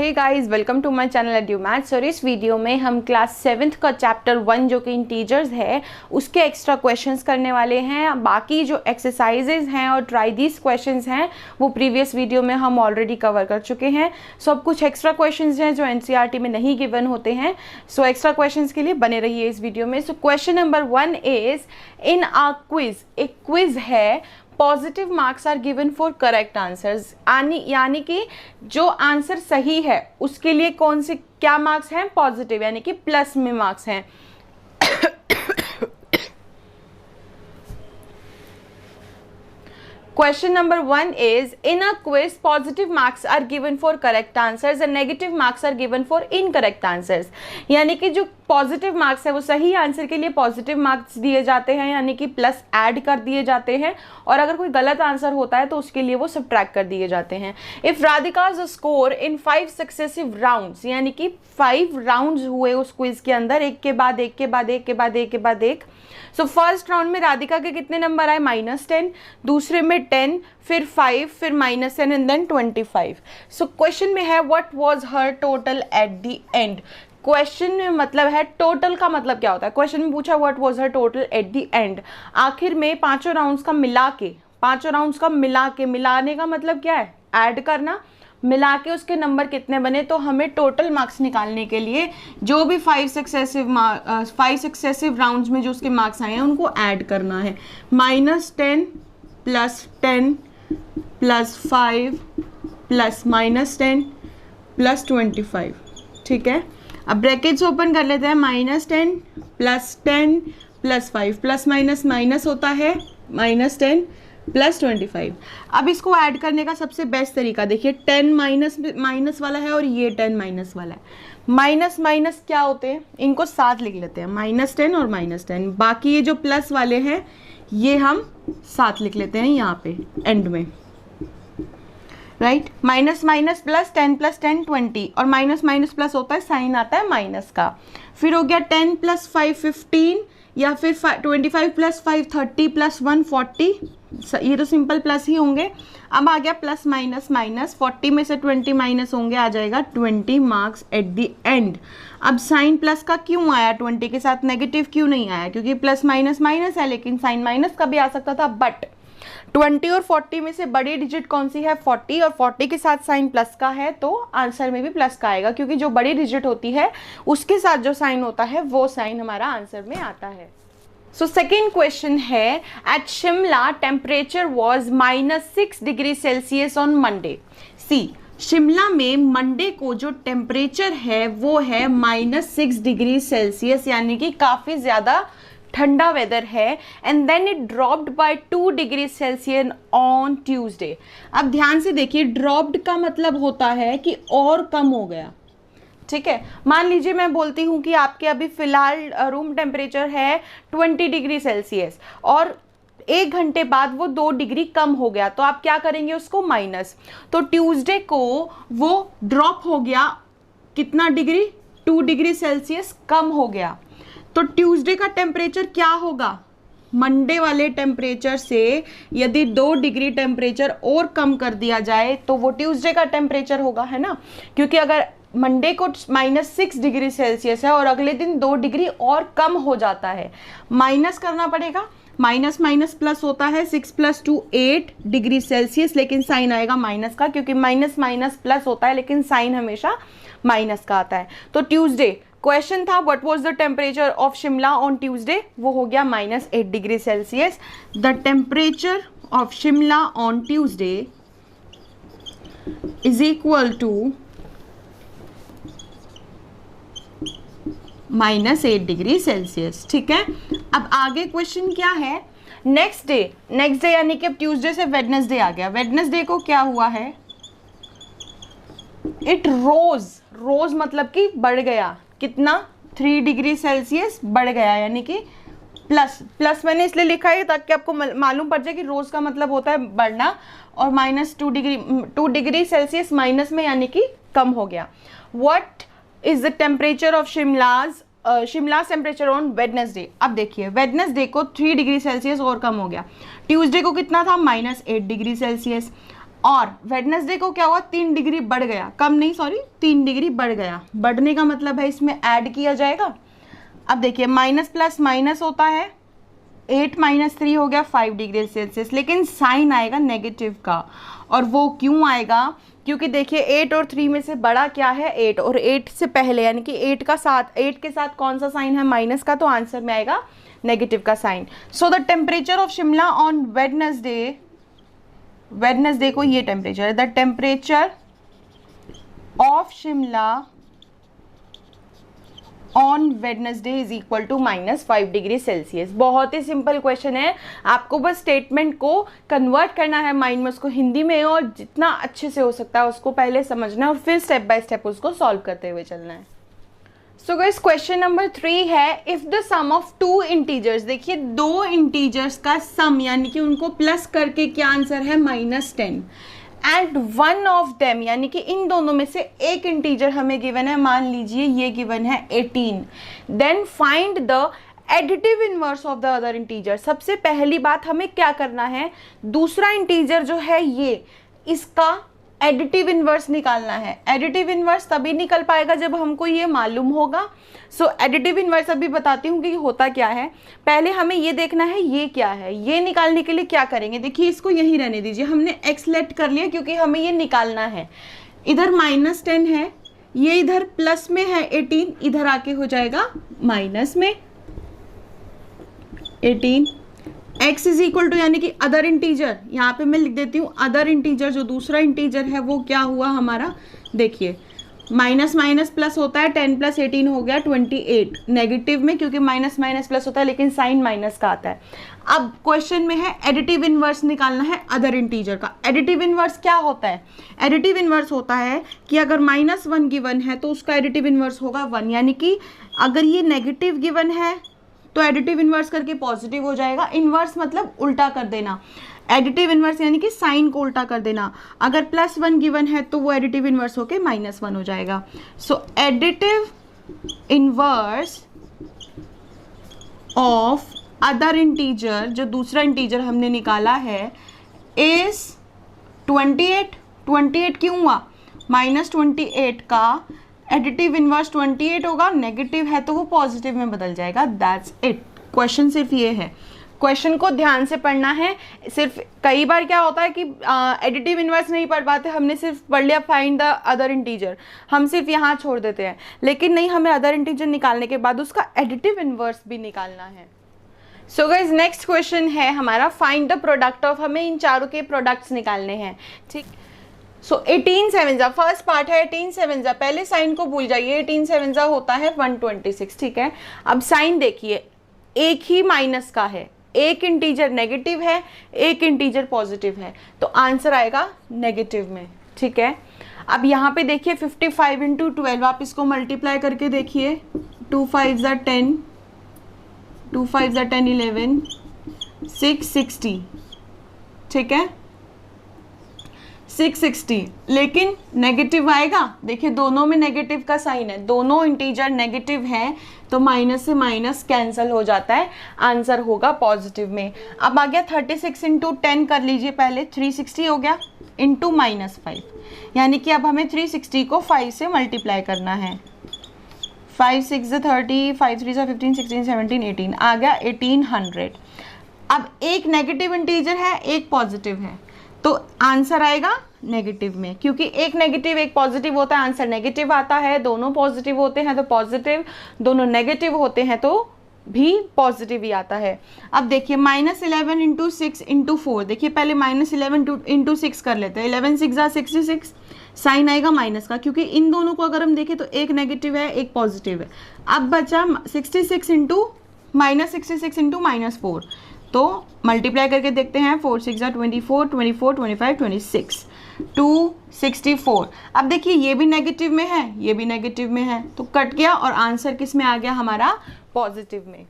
Hey guys, welcome to my channel Edu Maths. और इस video में हम क्लास 7th का चैप्टर 1 जो कि इंटीजर्स है उसके एक्स्ट्रा क्वेश्चंस करने वाले हैं। बाकी जो एक्सरसाइजेज हैं और ट्राई दीज क्वेश्चंस हैं वो प्रीवियस वीडियो में हम ऑलरेडी कवर कर चुके हैं। सो अब कुछ एक्स्ट्रा क्वेश्चंस हैं जो एनसीईआरटी में नहीं गिवन होते हैं। सो एक्स्ट्रा क्वेश्चंस के लिए बने रहिए इस वीडियो में। So question number 1 is in a quiz, एक क्विज है, positive marks are given for correct answers. यानी कि जो आंसर सही है उसके लिए कौन से क्या मार्क्स हैं? पॉजिटिव, यानी कि प्लस में मार्क्स हैं। Question number 1 is in a quiz positive marks are given for correct answers and negative marks are given for incorrect answers। यानी कि जो पॉजिटिव मार्क्स है वो सही आंसर के लिए पॉजिटिव मार्क्स दिए जाते हैं, यानी कि प्लस ऐड कर दिए जाते हैं, और अगर कोई गलत आंसर होता है तो उसके लिए वो सब्ट्रैक्ट कर दिए जाते हैं। If Radhika's score in 5 successive rounds, यानी कि 5 राउंड्स हुए उस क्विज के अंदर, एक के बाद एक के बाद एक के बाद एक के बाद एक। सो फर्स्ट राउंड में राधिका के कितने नंबर आए? -10, दूसरे में 10, फिर 5, फिर -10 एंड देन 25। सो क्वेश्चन में है what was her total at the end. Question में मतलब है टोटल का मतलब क्या होता है। क्वेश्चन में पूछा what was her total at the end, आखिर में पांचों राउंड्स का मिला के, पांचों राउंड्स का मिला के, मिलाने का मतलब क्या है? ऐड करना, मिला के उसके नंबर कितने बने। तो हमें टोटल मार्क्स निकालने के लिए जो भी 5 सक्सेसिव राउंड्स में जो उसके मार्क्स आए हैं उनको ऐड करना है। -10 + 10 + 5 + -10 + 25। ठीक है, अब ब्रैकेट्स ओपन कर लेते हैं। -10 + 10 + 5 प्लस माइनस माइनस होता है -10 + 25। अब इसको ऐड करने का सबसे बेस्ट तरीका देखिए, 10 माइनस वाला है और ये 10 माइनस वाला है। माइनस माइनस क्या होते हैं? इनको साथ लिख लेते हैं, -10 और -10। बाकी ये जो प्लस वाले हैं ये हम साथ लिख लेते हैं यहाँ पे एंड में, राइट। माइनस माइनस प्लस, 10 + 10 20, और माइनस माइनस प्लस होता है, साइन आता है माइनस का। फिर हो गया 10 + 5 15, या फिर 25 + 5 30 + 1 40। ये तो सिंपल प्लस ही होंगे। अब आ गया प्लस माइनस माइनस, 40 में से 20 माइनस होंगे, आ जाएगा 20 मार्क्स एट द एंड। अब साइन प्लस का क्यों आया 20 के साथ, नेगेटिव क्यों नहीं आया? क्योंकि प्लस माइनस माइनस है, लेकिन साइन माइनस का भी आ सकता था। बट 20 और 40 में से बड़ी डिजिट कौन सी है? 40, और 40 के साथ साइन प्लस का है तो आंसर में भी प्लस का आएगा, क्योंकि जो बड़ी डिजिट होती है उसके साथ जो साइन होता है वो साइन हमारा आंसर में आता है। सो सेकेंड क्वेश्चन है, at Shimla temperature was -6 degree Celsius on Monday. See, Shimla में मंडे को जो टेम्परेचर है वो है -6 डिग्री सेल्सियस, यानी कि काफ़ी ज़्यादा ठंडा वेदर है। And then it dropped by 2 degree Celsius on Tuesday. अब ध्यान से देखिए, ड्रॉप्ड का मतलब होता है कि और कम हो गया। ठीक है, मान लीजिए मैं बोलती हूँ कि आपके अभी फिलहाल रूम टेम्परेचर है 20 डिग्री सेल्सियस और 1 घंटे बाद वो 2 डिग्री कम हो गया, तो आप क्या करेंगे? उसको माइनस। तो ट्यूसडे को वो ड्रॉप हो गया कितना डिग्री? 2 डिग्री सेल्सियस कम हो गया। तो ट्यूसडे का टेम्परेचर क्या होगा? मंडे वाले टेम्परेचर से यदि 2 डिग्री टेम्परेचर और कम कर दिया जाए तो वो ट्यूसडे का टेम्परेचर होगा, है ना। क्योंकि अगर मंडे को -6 डिग्री सेल्सियस है और अगले दिन 2 डिग्री और कम हो जाता है, माइनस करना पड़ेगा। माइनस माइनस प्लस होता है, 6 + 2 8 डिग्री सेल्सियस, लेकिन साइन आएगा माइनस का, क्योंकि माइनस माइनस प्लस होता है लेकिन साइन हमेशा माइनस का आता है। तो ट्यूसडे क्वेश्चन था what was the temperature of Shimla on Tuesday, वो हो गया -8 degree Celsius. The temperature of Shimla on Tuesday is equal to -8 degree Celsius. ठीक है, अब आगे क्वेश्चन क्या है? नेक्स्ट डे यानी कि अब ट्यूसडे से वेडनेसडे आ गया। वेडनेसडे को क्या हुआ है? इट रोज मतलब कि बढ़ गया। कितना? 3 डिग्री सेल्सियस बढ़ गया, यानी कि प्लस मैंने इसलिए लिखा है ताकि आपको मालूम पड़ जाए कि रोज का मतलब होता है बढ़ना, और -2 डिग्री सेल्सियस माइनस में, यानी कि कम हो गया। What is the temperature of Shimla temperature on Wednesday. अब देखिए, वेडनेसडे को 3 डिग्री सेल्सियस और कम हो गया। ट्यूसडे को कितना था? -8 डिग्री सेल्सियस। और वेडनेसडे को क्या हुआ, 3 डिग्री बढ़ गया, कम नहीं सॉरी 3 डिग्री बढ़ गया। बढ़ने का मतलब है इसमें ऐड किया जाएगा। अब देखिए माइनस प्लस माइनस होता है, 8 - 3 हो गया 5 डिग्री सेल्सियस, लेकिन साइन आएगा नेगेटिव का। और वो क्यों आएगा, क्योंकि देखिए 8 और 3 में से बड़ा क्या है 8, और 8 से पहले यानी कि 8 के साथ कौन सा साइन है, माइनस का, तो आंसर में आएगा नेगेटिव का sign. So the temperature of Shimla on Wednesday को ये टेम्परेचर है, the temperature of Shimla on Wednesday is equal to -5 degree Celsius. बहुत ही सिंपल क्वेश्चन है, आपको बस स्टेटमेंट को कन्वर्ट करना है माइंड में, उसको हिंदी में और जितना अच्छे से हो सकता है उसको पहले समझना है और फिर स्टेप बाय स्टेप उसको सॉल्व करते हुए चलना है। सो गाइस क्वेश्चन नंबर 3 है, if the sum of 2 integers, देखिए 2 इंटीजर्स का सम यानी कि उनको प्लस करके क्या आंसर है -10, एंड वन ऑफ देम यानी कि इन दोनों में से एक इंटीजर हमें गिवन है, मान लीजिए ये गिवन है 18, then find the additive inverse of the other integer. सबसे पहली बात हमें क्या करना है, दूसरा इंटीजर जो है ये, इसका एडिटिव इनवर्स निकालना है। एडिटिव इनवर्स तभी निकल पाएगा जब हमको ये मालूम होगा। सो एडिटिव इनवर्स अभी बताती हूँ कि होता क्या है। पहले हमें ये देखना है ये क्या है, ये निकालने के लिए क्या करेंगे, देखिए इसको यहीं रहने दीजिए, हमने x लेट कर लिया क्योंकि हमें ये निकालना है। इधर -10 है, ये इधर प्लस में है 18, इधर आके हो जाएगा माइनस में 18। x इज इक्वल टू यानी कि अदर इंटीजर, यहाँ पे मैं लिख देती हूँ अदर इंटीजर, जो दूसरा इंटीजर है वो क्या हुआ हमारा, देखिए माइनस माइनस प्लस होता है, 10 + 18 हो गया 28 नेगेटिव में, क्योंकि माइनस माइनस प्लस होता है लेकिन साइन माइनस का आता है। अब क्वेश्चन में है एडिटिव इनवर्स निकालना है अदर इंटीजर का। एडिटिव इनवर्स क्या होता है, एडिटिव इनवर्स होता है कि अगर -1 गिवन है तो उसका एडिटिव इनवर्स होगा 1, यानी कि अगर ये नेगेटिव गिवन है तो एडिटिव इनवर्स करके पॉजिटिव हो जाएगा। इनवर्स मतलब उल्टा कर देना, एडिटिव इनवर्स यानी कि साइन को उल्टा कर देना। अगर +1 गिवन है तो वो एडिटिव इनवर्स होके -1 हो जाएगा। So additive inverse of other integer, जो दूसरा इंटीजर हमने निकाला है, इज 28। 28 क्यों हुआ, -28 का एडिटिव इनवर्स 28 होगा, नेगेटिव है तो वो पॉजिटिव में बदल जाएगा। That's it. क्वेश्चन सिर्फ ये है, क्वेश्चन को ध्यान से पढ़ना है। सिर्फ कई बार क्या होता है कि एडिटिव इनवर्स नहीं पढ़ पाते, हमने सिर्फ पढ़ लिया फाइंड द अदर इंटीजर, हम सिर्फ यहाँ छोड़ देते हैं, लेकिन नहीं, हमें अदर इंटीजर निकालने के बाद उसका एडिटिव इनवर्स भी निकालना है। सो गाइज नेक्स्ट क्वेश्चन है हमारा, फाइंड द प्रोडक्ट ऑफ, हमें इन चारों के प्रोडक्ट्स निकालने हैं। ठीक, सो 18 7 फर्स्ट पार्ट है 18 7, पहले साइन को भूल जाइए, 18 7 होता है 126। ठीक है, अब साइन देखिए, एक ही माइनस का है, एक इंटीजर नेगेटिव है, एक इंटीजर पॉजिटिव है, तो आंसर आएगा नेगेटिव में। ठीक है, अब यहाँ पे देखिए 55 × 12, आप इसको मल्टीप्लाई करके देखिए, 2 5 10, 2 5 10 11, 660। ठीक है, 660, लेकिन नेगेटिव आएगा, देखिए दोनों में नेगेटिव का साइन है, दोनों इंटीजर नेगेटिव है, तो माइनस से माइनस कैंसिल हो जाता है, आंसर होगा पॉजिटिव में। अब आ गया 36 × 10 कर लीजिए, पहले 360 हो गया इंटू -5, यानी कि अब हमें 360 को 5 से मल्टीप्लाई करना है। 5 6 30, 5 3 15, 16 17 18, आ गया 1800। अब एक नेगेटिव इंटीजर है, एक पॉजिटिव है, तो आंसर आएगा नेगेटिव में, क्योंकि एक नेगेटिव एक पॉजिटिव होता है, आंसर नेगेटिव आता है। दोनों पॉजिटिव होते हैं तो पॉजिटिव, दोनों नेगेटिव होते हैं तो भी पॉजिटिव ही आता है। अब देखिए -11 × 6 × 4, देखिए पहले -11 × 6 कर लेते हैं, 11 6 66, साइन आएगा माइनस का, क्योंकि इन दोनों को अगर हम देखें तो एक नेगेटिव है एक पॉजिटिव है। अब बचा 66 × -66 × -4, तो मल्टीप्लाई करके देखते हैं, 4 6 24, 24 25 26, 264। अब देखिए ये भी नेगेटिव में है, ये भी नेगेटिव में है, तो कट गया और आंसर किस में आ गया हमारा, पॉजिटिव में।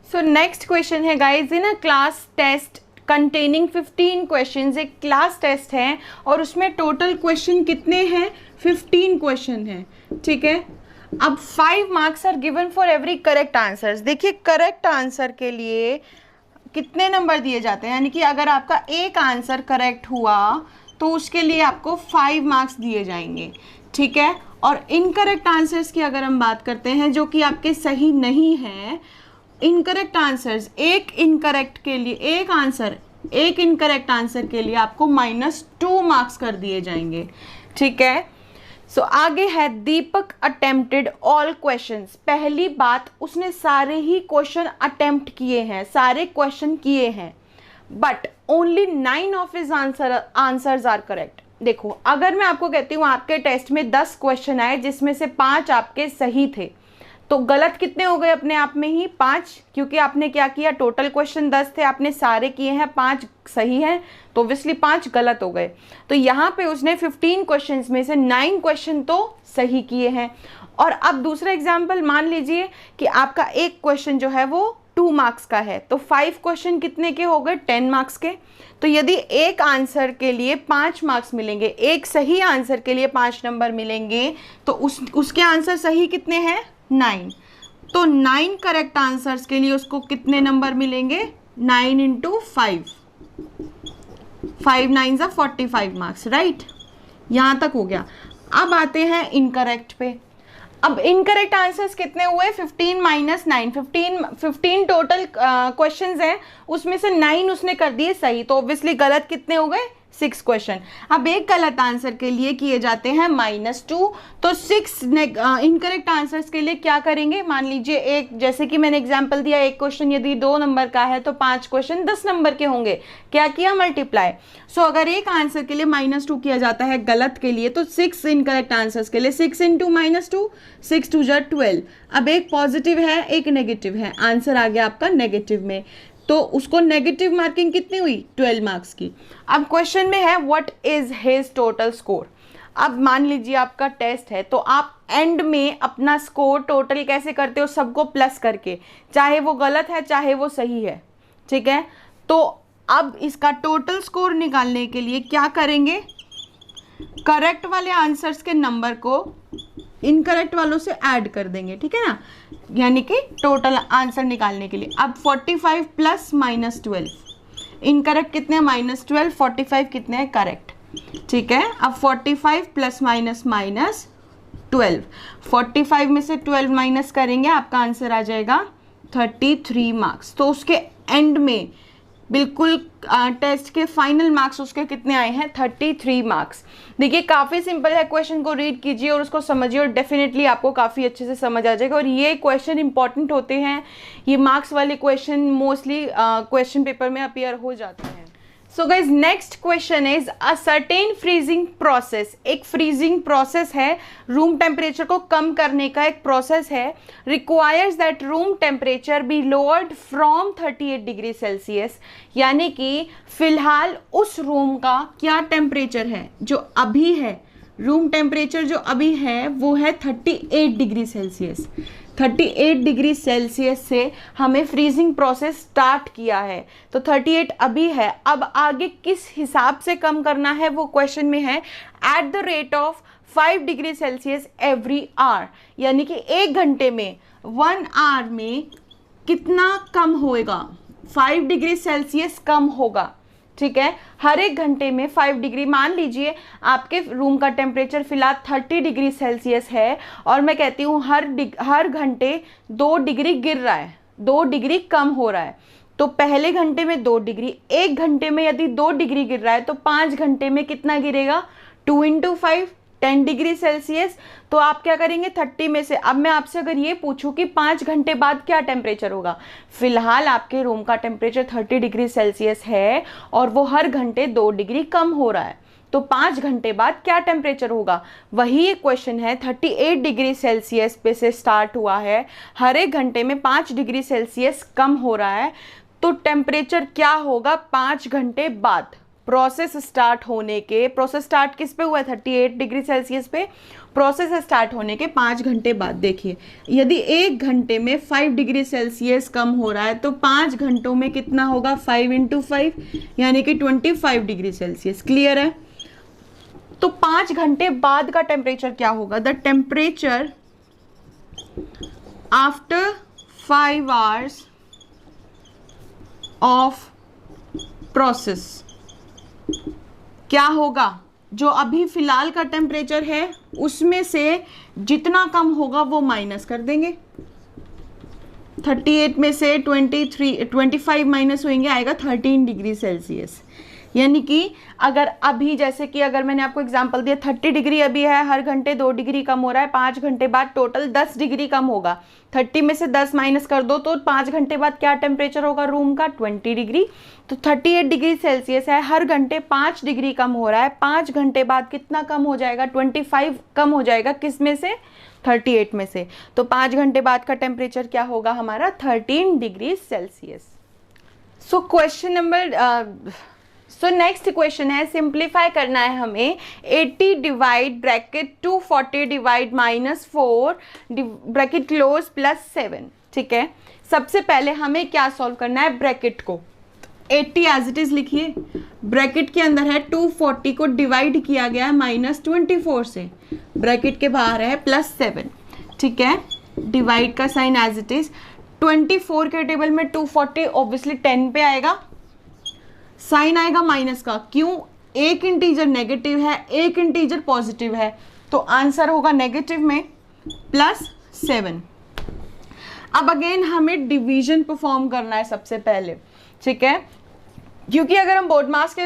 सो नेक्स्ट क्वेश्चन है guys, in a class test containing 15 questions, एक क्लास टेस्ट है और उसमें टोटल क्वेश्चन कितने हैं, 15 क्वेश्चन हैं। ठीक है, अब 5 marks are given for every correct answers. देखिए करेक्ट आंसर के लिए कितने नंबर दिए जाते हैं, यानी कि अगर आपका एक आंसर करेक्ट हुआ तो उसके लिए आपको 5 मार्क्स दिए जाएंगे, ठीक है। और इनकरेक्ट आंसर्स की अगर हम बात करते हैं जो कि आपके सही नहीं है, इनकरेक्ट आंसर्स, एक इनकरेक्ट आंसर के लिए आपको -2 मार्क्स कर दिए जाएंगे, ठीक है। सो आगे है दीपक अटेम्प्टेड ऑल क्वेश्चंस। पहली बात, उसने सारे ही क्वेश्चन अटेम्प्ट किए हैं, सारे क्वेश्चन किए हैं, but only 9 of his answers are correct. देखो, अगर मैं आपको कहती हूँ आपके टेस्ट में 10 क्वेश्चन आए जिसमें से 5 आपके सही थे, तो गलत कितने हो गए अपने आप में ही? 5, क्योंकि आपने क्या किया, टोटल क्वेश्चन 10 थे, आपने सारे किए हैं, 5 सही हैं, तो ऑब्वियसली 5 गलत हो गए। तो यहाँ पे उसने 15 क्वेश्चंस में से 9 क्वेश्चन तो सही किए हैं। और अब दूसरा एग्जाम्पल मान लीजिए कि आपका एक क्वेश्चन जो है वो 2 मार्क्स का है, तो 5 क्वेश्चन कितने के हो गए? 10 मार्क्स के। तो यदि एक आंसर के लिए 5 मार्क्स मिलेंगे, एक सही आंसर के लिए 5 नंबर मिलेंगे, तो उसके आंसर सही कितने हैं? 9। तो 9 करेक्ट आंसर्स के लिए उसको कितने नंबर मिलेंगे? 9 × 5, 5 9 = 45 मार्क्स, राइट। यहां तक हो गया। अब आते हैं इनकरेक्ट पे। अब इनकरेक्ट आंसर्स कितने हुए? 15 - 9, 15 टोटल क्वेश्चंस हैं, उसमें से 9 उसने कर दिए सही, तो ऑब्वियसली गलत कितने हो गए? 6 क्वेश्चन। अब एक गलत आंसर के लिए किए जाते हैं -2, तो 6 इनकरेक्ट आंसर्स के लिए क्या करेंगे? मान लीजिए एक, जैसे कि मैंने एग्जांपल दिया, एक क्वेश्चन यदि 2 नंबर का है तो 5 क्वेश्चन 10 नंबर के होंगे। क्या किया? मल्टीप्लाई। सो अगर एक आंसर के लिए -2 किया जाता है गलत के लिए, तो 6 इनकरेक्ट आंसर्स के लिए 6 × -2, 6 2 = 12। अब एक पॉजिटिव है, एक नेगेटिव है, आंसर आ गया आपका नेगेटिव में, तो उसको नेगेटिव मार्किंग कितनी हुई? 12 मार्क्स की। अब क्वेश्चन में है what is his total score. अब मान लीजिए आपका टेस्ट है, तो आप एंड में अपना स्कोर टोटल कैसे करते हो? सबको प्लस करके, चाहे वो गलत है चाहे वो सही है, ठीक है। तो अब इसका टोटल स्कोर निकालने के लिए क्या करेंगे? करेक्ट वाले आंसर्स के नंबर को इनकरेक्ट वालों से ऐड कर देंगे, ठीक है ना, यानी कि टोटल आंसर निकालने के लिए। अब 45 + -12, इनकरेक्ट कितने? -12, 45 कितने हैं? करेक्ट, ठीक है। अब 45 ± -12, 45 में से 12 माइनस करेंगे, आपका आंसर आ जाएगा 33 मार्क्स। तो उसके एंड में बिल्कुल टेस्ट के फाइनल मार्क्स उसके कितने आए हैं? 33 मार्क्स। देखिए, काफ़ी सिंपल है, क्वेश्चन को रीड कीजिए और उसको समझिए और डेफिनेटली आपको काफ़ी अच्छे से समझ आ जाएगा। और ये क्वेश्चन इंपॉर्टेंट होते हैं, ये मार्क्स वाले क्वेश्चन मोस्टली क्वेश्चन पेपर में अपीयर हो जाते हैं। So guys, next question is a certain freezing process. एक फ्रीजिंग प्रोसेस है, रूम टेम्परेचर को कम करने का एक प्रोसेस है। Requires that room temperature be lowered from 38 degree Celsius, यानी कि फिलहाल उस रूम का क्या टेम्परेचर है जो अभी है, रूम टेम्परेचर जो अभी है वो है 38 डिग्री सेल्सियस। 38 डिग्री सेल्सियस से हमें फ्रीजिंग प्रोसेस स्टार्ट किया है, तो 38 अभी है। अब आगे किस हिसाब से कम करना है वो क्वेश्चन में है, at the rate of 5 degree Celsius every hour, यानी कि 1 घंटे में, 1 आवर में कितना कम होएगा? 5 डिग्री सेल्सियस कम होगा, ठीक है। हर 1 घंटे में 5 डिग्री, मान लीजिए आपके रूम का टेम्परेचर फिलहाल 30 डिग्री सेल्सियस है और मैं कहती हूँ हर घंटे 2 डिग्री गिर रहा है, 2 डिग्री कम हो रहा है, तो पहले घंटे में 2 डिग्री, 1 घंटे में यदि 2 डिग्री गिर रहा है तो 5 घंटे में कितना गिरेगा? 2 × 5, 10 डिग्री सेल्सियस। तो आप क्या करेंगे? 30 में से, अब मैं आपसे अगर ये पूछूं कि 5 घंटे बाद क्या टेम्परेचर होगा, फिलहाल आपके रूम का टेम्परेचर 30 डिग्री सेल्सियस है और वो हर घंटे 2 डिग्री कम हो रहा है, तो 5 घंटे बाद क्या टेम्परेचर होगा? वही एक क्वेश्चन है, 38 डिग्री सेल्सियस पे से स्टार्ट हुआ है, हर 1 घंटे में 5 डिग्री सेल्सियस कम हो रहा है, तो टेम्परेचर क्या होगा 5 घंटे बाद? प्रोसेस स्टार्ट होने के, प्रोसेस स्टार्ट किस पे हुआ है? 38 डिग्री सेल्सियस पे। प्रोसेस स्टार्ट होने के 5 घंटे बाद देखिए, यदि 1 घंटे में 5 डिग्री सेल्सियस कम हो रहा है तो 5 घंटों में कितना होगा? 5 × 5, यानी कि 25 डिग्री सेल्सियस। क्लियर है? तो 5 घंटे बाद का टेम्परेचर क्या होगा? The temperature after 5 hours of process क्या होगा, जो अभी फिलहाल का टेम्परेचर है उसमें से जितना कम होगा वो माइनस कर देंगे। 38 में से 25 माइनस होंगे, आएगा 13 डिग्री सेल्सियस। यानी कि अगर अभी, जैसे कि अगर मैंने आपको एग्जांपल दिया 30 डिग्री अभी है, हर घंटे 2 डिग्री कम हो रहा है, 5 घंटे बाद टोटल 10 डिग्री कम होगा। 30 में से 10 माइनस कर दो तो 5 घंटे बाद क्या टेम्परेचर होगा रूम का, 20 डिग्री। तो 38 डिग्री सेल्सियस है, हर घंटे 5 डिग्री कम हो रहा है, 5 घंटे बाद कितना कम हो जाएगा, 25 कम हो जाएगा, किस में से, 38 में से। तो 5 घंटे बाद का टेम्परेचर क्या होगा हमारा, 13 डिग्री सेल्सियस। सो question number so next question है, सिंप्लीफाई करना है हमें 80 divide bracket 240 divide -4 bracket close +7। ठीक है, सबसे पहले हमें क्या सॉल्व करना है, ब्रैकेट को 80 एज इट इज लिखिए, ब्रैकेट के अंदर है 240 को डिवाइड किया गया है -24 से, ब्रैकेट के बाहर है +7। ठीक है, डिवाइड का साइन एज इट इज, 24 के टेबल में 240 ऑब्वियसली 10 पे आएगा, साइन आएगा माइनस का, क्यों, एक इंटीजर नेगेटिव है, एक इंटीजर पॉजिटिव है, तो आंसर होगा नेगेटिव में +7। अब अगेन हमें डिवीजन परफॉर्म करना है सबसे पहले। ठीक है, क्योंकि अगर हम बोर्डमास के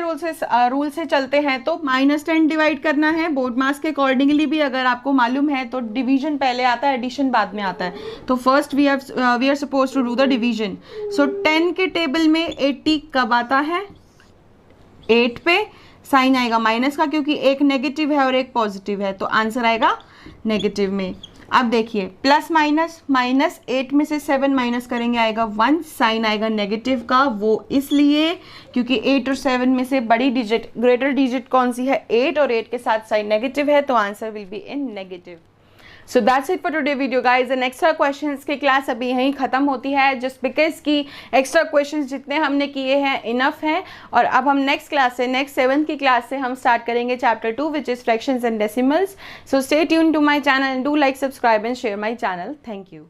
रूल से चलते हैं तो -10 डिवाइड करना है, बोर्डमास के अकॉर्डिंगली भी अगर आपको मालूम है तो डिवीजन पहले आता है, एडिशन बाद में आता है। तो first we are suppose to do the division. So 10 के टेबल में 80 कब आता है, 8 पे, साइन आएगा माइनस का क्योंकि एक नेगेटिव है और एक पॉजिटिव है, तो आंसर आएगा नेगेटिव में। अब देखिए प्लस माइनस, -8 में से 7 माइनस करेंगे आएगा 1, साइन आएगा नेगेटिव का, वो इसलिए क्योंकि 8 और 7 में से बड़ी डिजिट, ग्रेटर डिजिट कौन सी है, 8, और 8 के साथ साइन नेगेटिव है, तो answer will be in negative. So that's it for today video guys. And extra questions की क्लास अभी यहीं ख़त्म होती है, जस्ट बिकॉज की एक्स्ट्रा क्वेश्चंस जितने हमने किए हैं इनफ हैं, और अब हम नेक्स्ट क्लास से, नेक्स्ट 7th की क्लास से हम स्टार्ट करेंगे chapter 2 which is fractions and decimals. So stay tune to my channel and do like, subscribe and share my channel. Thank you.